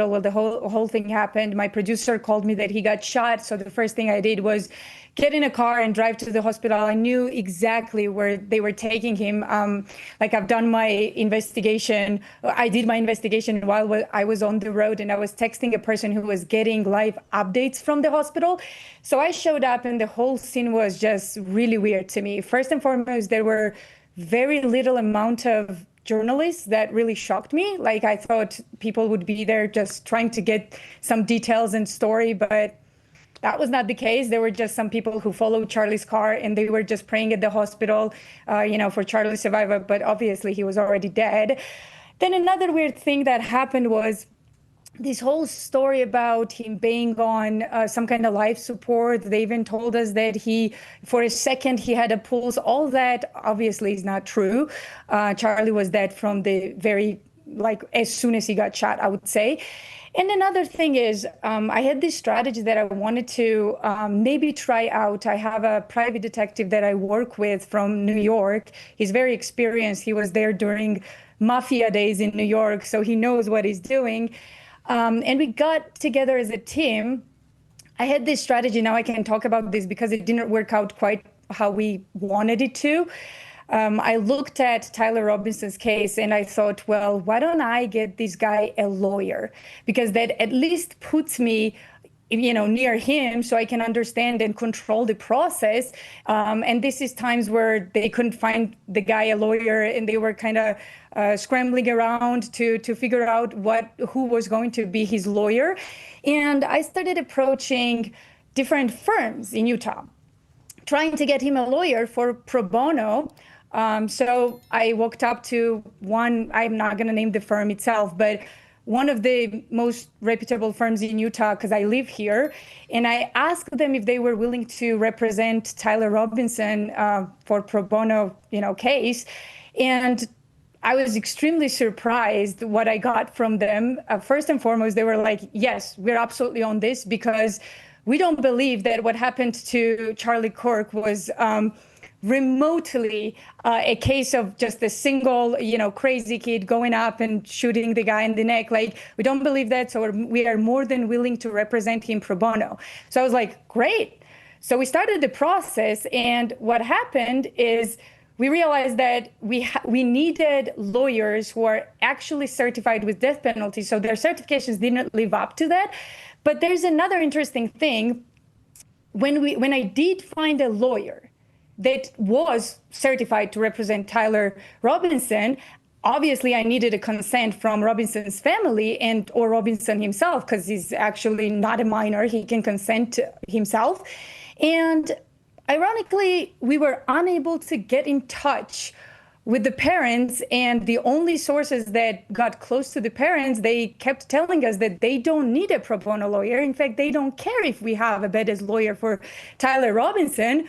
hospital. Well, the whole thing happened. My producer called me that he got shot. So the first thing I did was get in a car and drive to the hospital. I knew exactly where they were taking him. Like I've done my investigation. I did my investigation while I was on the road, and I was texting a person who was getting live updates from the hospital. So I showed up, and the whole scene was just really weird to me. First and foremost, there were very little amount of journalists that really shocked me. Like I thought people would be there just trying to get some details and story, but that was not the case. There were just some people who followed Charlie's car, and they were just praying at the hospital, for Charlie's survival, but obviously he was already dead. Then another weird thing that happened was this whole story about him being on some kind of life support. They even told us that for a second, he had a pulse. All that obviously is not true. Charlie was dead from the as soon as he got shot, I would say. And another thing is, I had this strategy that I wanted to maybe try out. I have a private detective that I work with from New York. He's very experienced. He was there during mafia days in New York, so he knows what he's doing. And we got together as a team. I had this strategy. Now I can talk about this because it didn't work out quite how we wanted it to. I looked at Tyler Robinson's case and I thought, well, why don't I get this guy a lawyer? Because that at least puts me near him so I can understand and control the process. And this is times where they couldn't find the guy a lawyer, and they were kind of scrambling around to figure out who was going to be his lawyer. And I started approaching different firms in Utah, trying to get him a lawyer for pro bono. So I walked up to one, I'm not going to name the firm itself, but one of the most reputable firms in Utah, because I live here, and I asked them if they were willing to represent Tyler Robinson for pro bono, case. And I was extremely surprised what I got from them. First and foremost, they were like, yes, we're absolutely on this, because we don't believe that what happened to Charlie Kirk was remotely a case of just a single, crazy kid going up and shooting the guy in the neck. Like, we don't believe that, so we are more than willing to represent him pro bono. So I was like, great. So we started the process, and what happened is we realized that we needed lawyers who are actually certified with death penalty. So their certifications didn't live up to that. But there's another interesting thing. When I did find a lawyer that was certified to represent Tyler Robinson, obviously I needed a consent from Robinson's family or Robinson himself, because he's actually not a minor. He can consent himself. And ironically, we were unable to get in touch with the parents, and the only sources that got close to the parents, they kept telling us that they don't need a pro bono lawyer. In fact, they don't care if we have a badass lawyer for Tyler Robinson.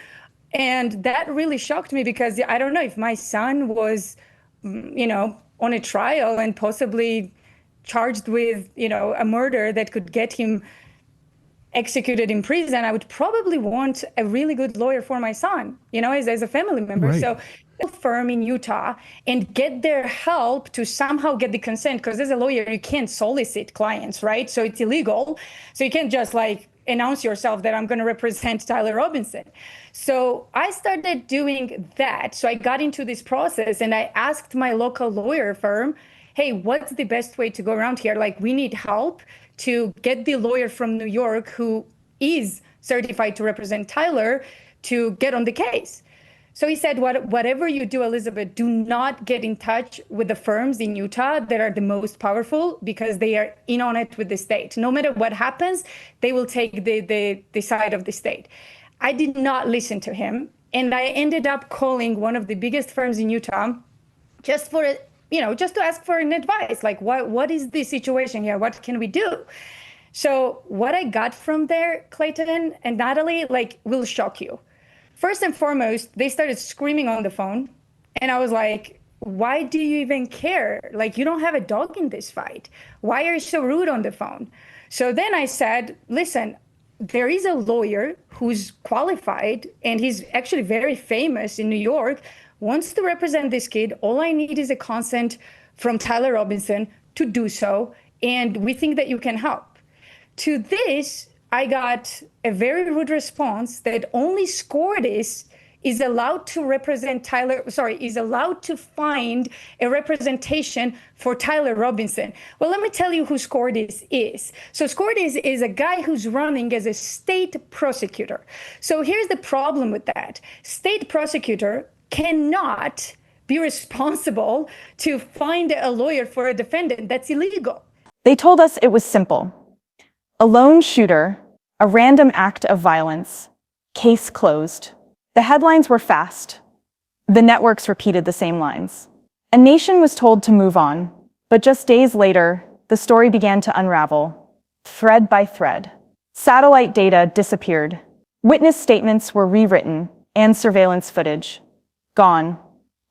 And that really shocked me, because I don't know, if my son was, on a trial and possibly charged with, a murder that could get him executed in prison, I would probably want a really good lawyer for my son, as a family member. Right. So a firm in Utah and get their help to somehow get the consent, because as a lawyer, you can't solicit clients, right? So it's illegal. So you can't just announce yourself that I'm going to represent Tyler Robinson. So I started doing that. So I got into this process, and I asked my local lawyer firm, hey, what's the best way to go around here? We need help to get the lawyer from New York who is certified to represent Tyler to get on the case. So he said, whatever you do, Elizabeth, do not get in touch with the firms in Utah that are the most powerful, because they are in on it with the state. No matter what happens, they will take the side of the state. I did not listen to him. And I ended up calling one of the biggest firms in Utah just to ask for an advice. What is the situation here? What can we do? So what I got from there, Clayton and Natalie, will shock you. First and foremost, they started screaming on the phone. And I was like, why do you even care? You don't have a dog in this fight. Why are you so rude on the phone? So then I said, listen, there is a lawyer who's qualified, and he's actually very famous in New York, wants to represent this kid. All I need is a consent from Tyler Robinson to do so. and we think that you can help. To this, I got a very rude response that only SCORDIS is allowed to represent is allowed to find a representation for Tyler Robinson. Well, let me tell you who SCORDIS is. So SCORDIS is a guy who's running as a state prosecutor. So here's the problem with that. State prosecutor cannot be responsible to find a lawyer for a defendant. That's illegal. They told us it was simple. A lone shooter, a random act of violence, case closed. The headlines were fast. The networks repeated the same lines. A nation was told to move on, but just days later, the story began to unravel, thread by thread. Satellite data disappeared. Witness statements were rewritten, and surveillance footage gone,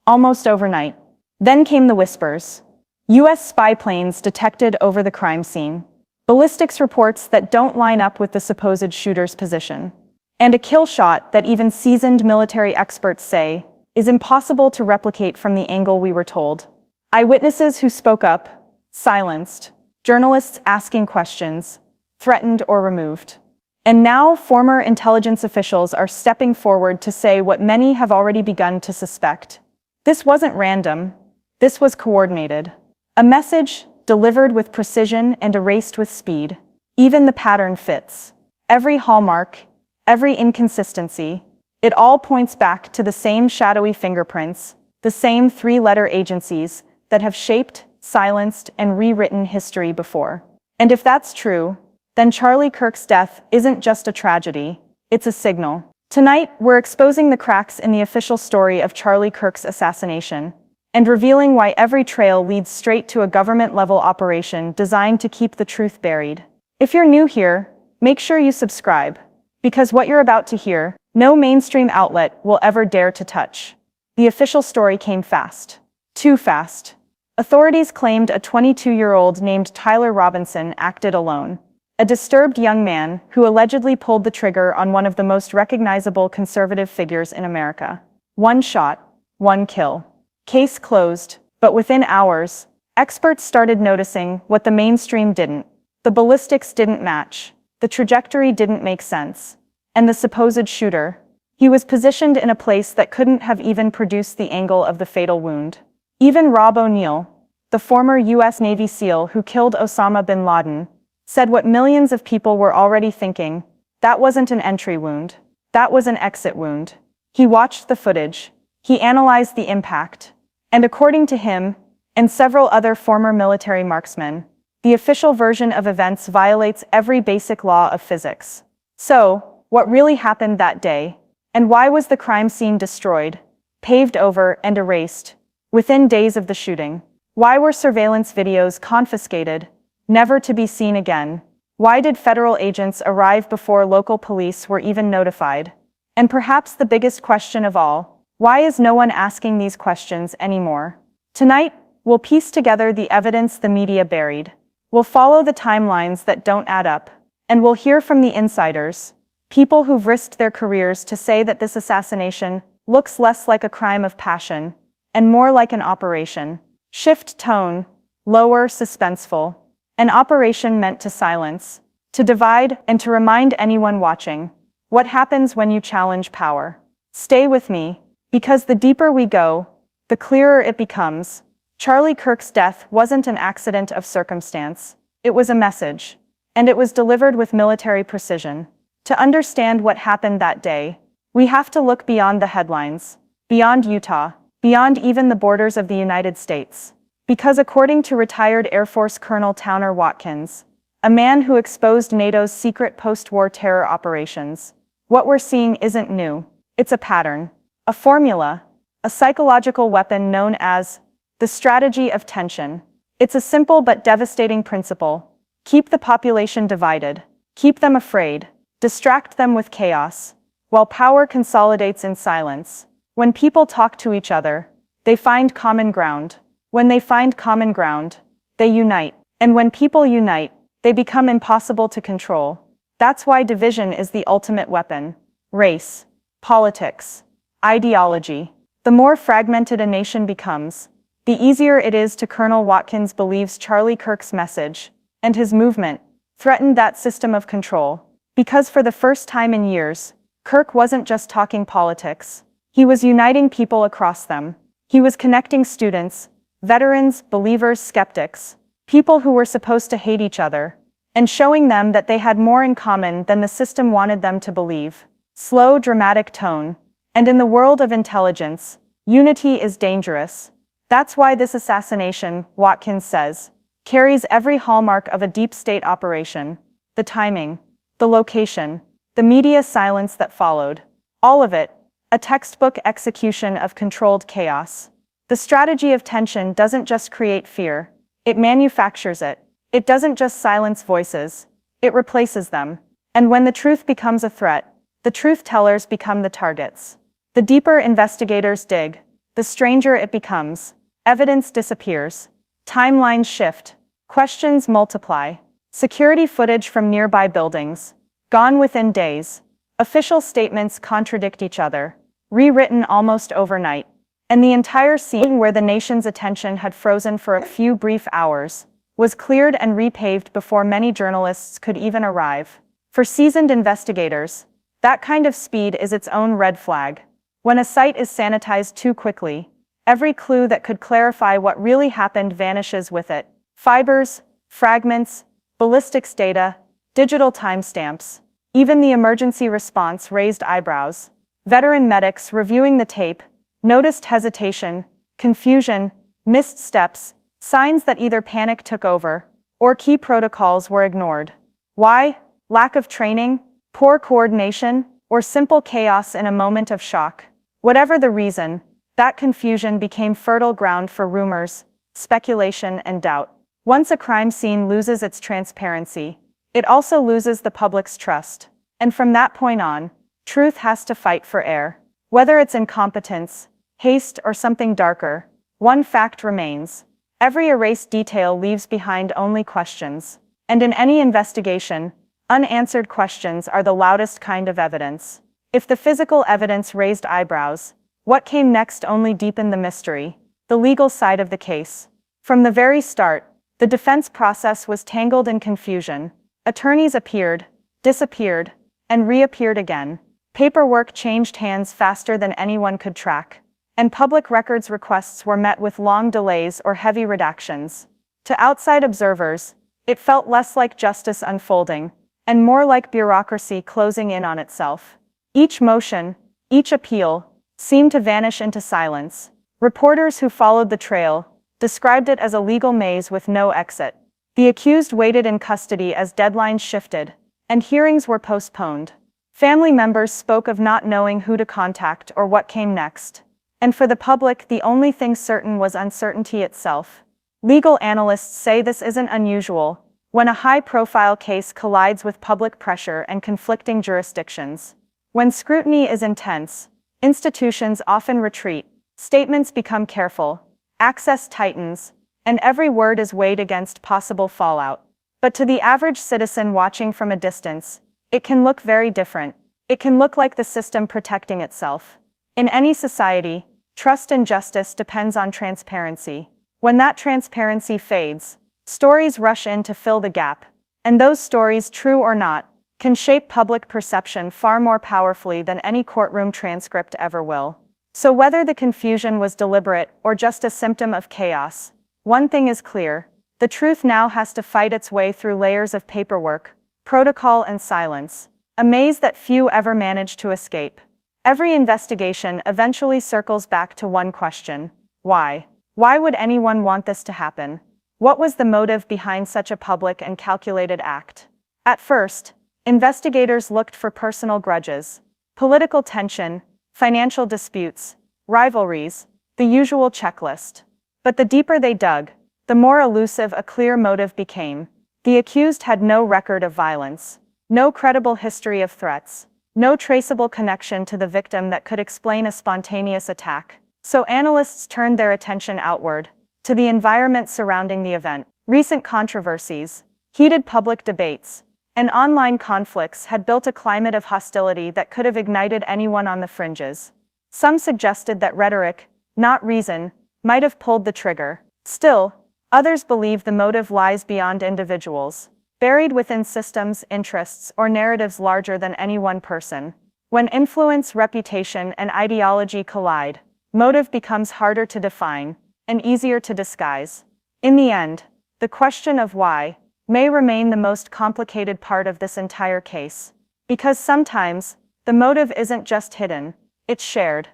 almost overnight. Then came the whispers. U.S. spy planes detected over the crime scene. Ballistics reports that don't line up with the supposed shooter's position. And a kill shot that even seasoned military experts say is impossible to replicate from the angle we were told. Eyewitnesses who spoke up, silenced. Journalists asking questions, threatened or removed. And now former intelligence officials are stepping forward to say what many have already begun to suspect. This wasn't random. This was coordinated. A message delivered with precision and erased with speed. Even the pattern fits. Every hallmark, every inconsistency, it all points back to the same shadowy fingerprints, the same three-letter agencies that have shaped, silenced, and rewritten history before. And if that's true, then Charlie Kirk's death isn't just a tragedy, it's a signal. Tonight, we're exposing the cracks in the official story of Charlie Kirk's assassination, and revealing why every trail leads straight to a government-level operation designed to keep the truth buried. If you're new here, make sure you subscribe, because what you're about to hear, no mainstream outlet will ever dare to touch. The official story came fast. Too fast. Authorities claimed a 22-year-old named Tyler Robinson acted alone. A disturbed young man who allegedly pulled the trigger on one of the most recognizable conservative figures in America. One shot, one kill. Case closed, but within hours, experts started noticing what the mainstream didn't. The ballistics didn't match. The trajectory didn't make sense. And the supposed shooter, he was positioned in a place that couldn't have even produced the angle of the fatal wound. Even Rob O'Neill, the former U.S. Navy SEAL who killed Osama bin Laden, said what millions of people were already thinking: that wasn't an entry wound. That was an exit wound. He watched the footage. He analyzed the impact. And according to him, and several other former military marksmen, the official version of events violates every basic law of physics. So, what really happened that day? And why was the crime scene destroyed, paved over, and erased within days of the shooting? Why were surveillance videos confiscated, never to be seen again? Why did federal agents arrive before local police were even notified? And perhaps the biggest question of all, why is no one asking these questions anymore? Tonight, we'll piece together the evidence the media buried. We'll follow the timelines that don't add up, and we'll hear from the insiders, people who've risked their careers to say that this assassination looks less like a crime of passion and more like an operation. Shift tone, lower, suspenseful. An operation meant to silence, to divide, and to remind anyone watching what happens when you challenge power. Stay with me, because the deeper we go, the clearer it becomes. Charlie Kirk's death wasn't an accident of circumstance. It was a message, and it was delivered with military precision. To understand what happened that day, we have to look beyond the headlines, beyond Utah, beyond even the borders of the United States. Because according to retired Air Force Colonel Towner Watkins, a man who exposed NATO's secret post-war terror operations, what we're seeing isn't new. It's a pattern, a formula, a psychological weapon known as the strategy of tension. It's a simple but devastating principle. Keep the population divided, keep them afraid, distract them with chaos, while power consolidates in silence. When people talk to each other, they find common ground. When they find common ground, they unite. And when people unite, they become impossible to control. That's why division is the ultimate weapon. Race, politics, ideology. The more fragmented a nation becomes, the easier it is to. Colonel Watkins believes Charlie Kirk's message and his movement threatened that system of control. Because for the first time in years, Kirk wasn't just talking politics. He was uniting people across them. He was connecting students, veterans, believers, skeptics, people who were supposed to hate each other, and showing them that they had more in common than the system wanted them to believe. Slow, dramatic tone. And in the world of intelligence, unity is dangerous. That's why this assassination, Watkins says, carries every hallmark of a deep state operation. The timing, the location, the media silence that followed. All of it, a textbook execution of controlled chaos. The strategy of tension doesn't just create fear, it manufactures it. It doesn't just silence voices, it replaces them. And when the truth becomes a threat, the truth tellers become the targets. The deeper investigators dig, the stranger it becomes. Evidence disappears. Timelines shift. Questions multiply. Security footage from nearby buildings, gone within days. Official statements contradict each other, rewritten almost overnight. And the entire scene where the nation's attention had frozen for a few brief hours was cleared and repaved before many journalists could even arrive. For seasoned investigators, that kind of speed is its own red flag. When a site is sanitized too quickly, every clue that could clarify what really happened vanishes with it. Fibers, fragments, ballistics data, digital timestamps. Even the emergency response raised eyebrows. Veteran medics reviewing the tape noticed hesitation, confusion, missed steps, signs that either panic took over or key protocols were ignored. Why? Lack of training, poor coordination, or simple chaos in a moment of shock. Whatever the reason, that confusion became fertile ground for rumors, speculation, and doubt. Once a crime scene loses its transparency, it also loses the public's trust. And from that point on, truth has to fight for air. Whether it's incompetence, haste, or something darker, one fact remains. Every erased detail leaves behind only questions. And in any investigation, unanswered questions are the loudest kind of evidence. If the physical evidence raised eyebrows, what came next only deepened the mystery. The legal side of the case. From the very start, the defense process was tangled in confusion. Attorneys appeared, disappeared, and reappeared again. Paperwork changed hands faster than anyone could track. And public records requests were met with long delays or heavy redactions. To outside observers, it felt less like justice unfolding, and more like bureaucracy closing in on itself. Each motion, each appeal, seemed to vanish into silence. Reporters who followed the trail described it as a legal maze with no exit. The accused waited in custody as deadlines shifted, and hearings were postponed. Family members spoke of not knowing who to contact or what came next. And for the public, the only thing certain was uncertainty itself. Legal analysts say this isn't unusual when a high-profile case collides with public pressure and conflicting jurisdictions. When scrutiny is intense, institutions often retreat, statements become careful, access tightens, and every word is weighed against possible fallout. But to the average citizen watching from a distance, it can look very different. It can look like the system protecting itself. In any society, trust in justice depends on transparency. When that transparency fades, stories rush in to fill the gap. And those stories, true or not, can shape public perception far more powerfully than any courtroom transcript ever will. So whether the confusion was deliberate or just a symptom of chaos, one thing is clear: the truth now has to fight its way through layers of paperwork, protocol, and silence, a maze that few ever manage to escape. Every investigation eventually circles back to one question: why? Why would anyone want this to happen? What was the motive behind such a public and calculated act? At first, investigators looked for personal grudges, political tension, financial disputes, rivalries, the usual checklist. But the deeper they dug, the more elusive a clear motive became. The accused had no record of violence, no credible history of threats, no traceable connection to the victim that could explain a spontaneous attack. So analysts turned their attention outward, to the environment surrounding the event. Recent controversies, heated public debates, and online conflicts had built a climate of hostility that could have ignited anyone on the fringes. Some suggested that rhetoric, not reason, might have pulled the trigger. Still, Others believe the motive lies beyond individuals, buried within systems, interests, or narratives larger than any one person. When influence, reputation, and ideology collide, motive becomes harder to define and easier to disguise. In the end, the question of why may remain the most complicated part of this entire case. Because sometimes, the motive isn't just hidden, it's shared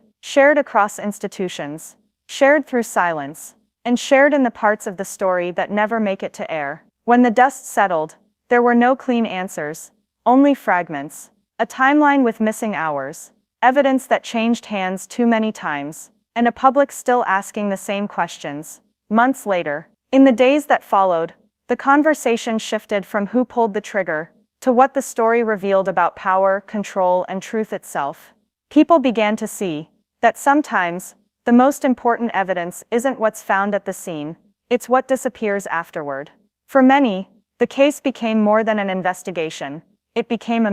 across institutions, shared through silence, and shared in the parts of the story that never make it to air. When the dust settled, there were no clean answers, only fragments, a timeline with missing hours, evidence that changed hands too many times, and a public still asking the same questions. Months later, in the days that followed, the conversation shifted from who pulled the trigger to what the story revealed about power, control, and truth itself. People began to see that sometimes the most important evidence isn't what's found at the scene, it's what disappears afterward. For many, the case became more than an investigation. It became a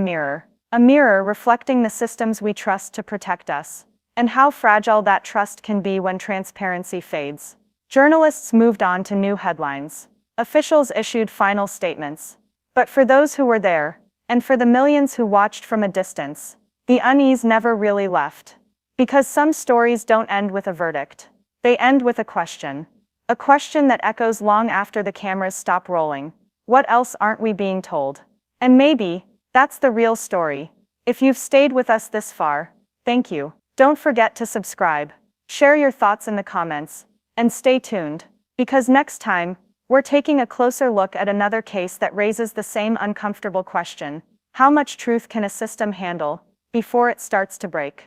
mirror reflecting the systems we trust to protect us, and how fragile that trust can be when transparency fades. Journalists moved on to new headlines. Officials issued final statements. But for those who were there, and for the millions who watched from a distance, the unease never really left. Because some stories don't end with a verdict. They end with a question. A question that echoes long after the cameras stop rolling. What else aren't we being told? And maybe that's the real story. If you've stayed with us this far, thank you. Don't forget to subscribe, share your thoughts in the comments, and stay tuned, because next time, we're taking a closer look at another case that raises the same uncomfortable question: how much truth can a system handle before it starts to break?